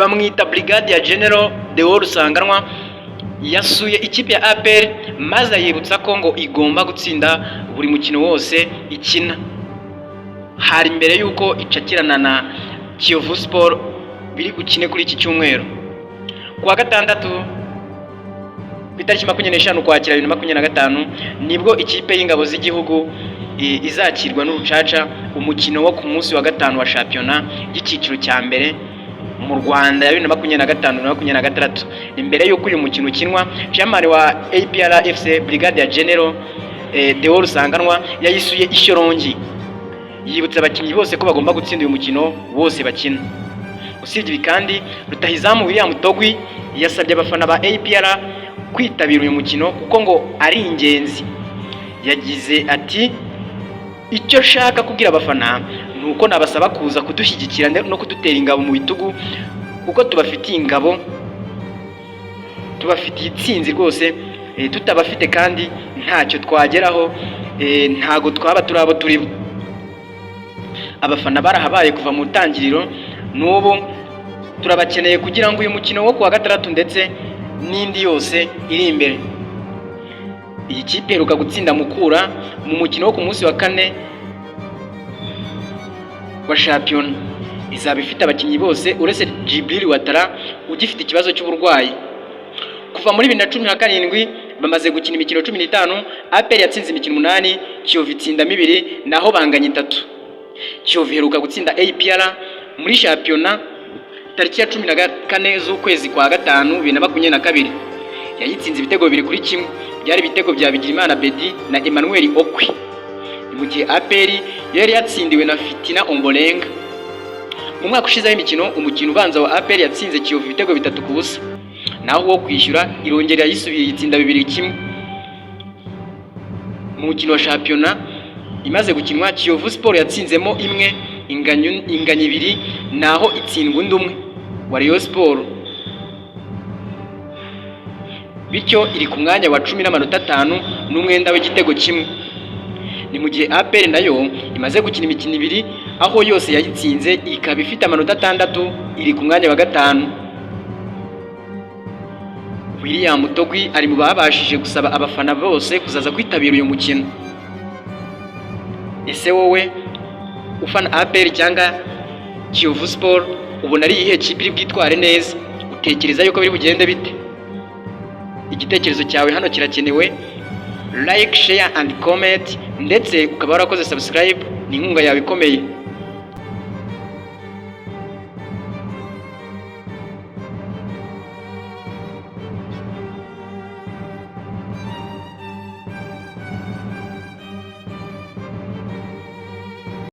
bamwita Brigadier General Deo Rusanganwa yasuye ikipe ya APR maze yibutsa ko ngo igomba gutsinda buri mukino wose ikina. Hari mbere yuko icakirana na Kiyovu Sport biri gukine kuri iki cyumweru. Kuwa gatandatu itariki 25 Ukwakira 2025 nibwo ikipe y'ingabo z'igihugu izakirwa n'urucaca umukino wo ku munsi wa gatanu wa shampiyona y'ikiciro cya mbere mu Rwanda ya 2025-2026. Imbere yuko uyu mukino ukinwa, chairman wa APR FC Brigadier General Deo Rusanganwa yayisuye Ishyorongi yibutsa abakinnyi bose ko bagomba gutsinda uyu mukino wose bakina. Usibye kandi Rutahizamu William Togwi yasabye abafana ba APR kwitabira uyu mukino kuko ngo ari ingenzi. Yagize ati icyo shaka kubwira abafana nuko nabasaba kuza kudushyigikira no kudutera ingabo mu bitugu kuko tubafitiye ingabo, tubafitiye itsinzi rwose, tutabafite kandi ntacyo twageraho, ntago twaba turabo turi. Abafana barahabaye kuva mu tangiriro n'ubu turabakeneye kugira ngo uyu mukino wo kuwa gatandatu ndetse n'indi yose iri imbere. Iyi kipe iheruka gutsinda Mukura mu mukino wo ku munsi wa kane wa shampiyona. Izaba ifite abakinnyi bose uretse Jibril Watara ugifite ikibazo cy'uburwayi. Kuva muri 2017 bamaze gukina imikino 15, APR yatsinze imikino 8, Kiyovu itsinda 2 naho banganya 3. Kiyovu iheruka gutsinda APR muri shampiyona tariki ya 14 z'ukwezi kwa gatanu 2022. Yayitsinze ibitego 2-1, byari ibitego bya Bigirimana Bedi na Emmanuel Okwi. Mu gihe APR yari yatsindiwe na Fitina Ombolenga. Mu mwaka ushize w'imikino, umukino ubanza wa APR yatsinze Kiyovu ibitego 3-0, naho wo kwishyura irongera yisubiye yitsinda 2-1. Mu mukino wa shampiyona imaze gukinwa, Kiyovu Sport yatsinzemo imwe, inganya 2, naho itsindwa undi umwe wa Rayon Sport. Bityo iri ku mwanya wa 10 n'amanota 5 n'umwenda w'igitego kimwe. Ni mu gihe APR nayo imaze gukina imikino 2 aho yose yayitsinze ikaba ifite amanota 6, iri ku mwanya wa 5. William Togwi ari mu babashije gusaba abafana bose kuzaza kwitabira uyu mukino. Ese wowe ufana APR cyangwa Kiyovu Sport ubona ari iyihe kipe iri bwitware neza? Utekereza yuko biri bugende bite? Igitekerezo cyawe hano kirakenewe. Like, share and comment ndetse ukaba warakoze subscribe, ni inkunga yawe ikomeye.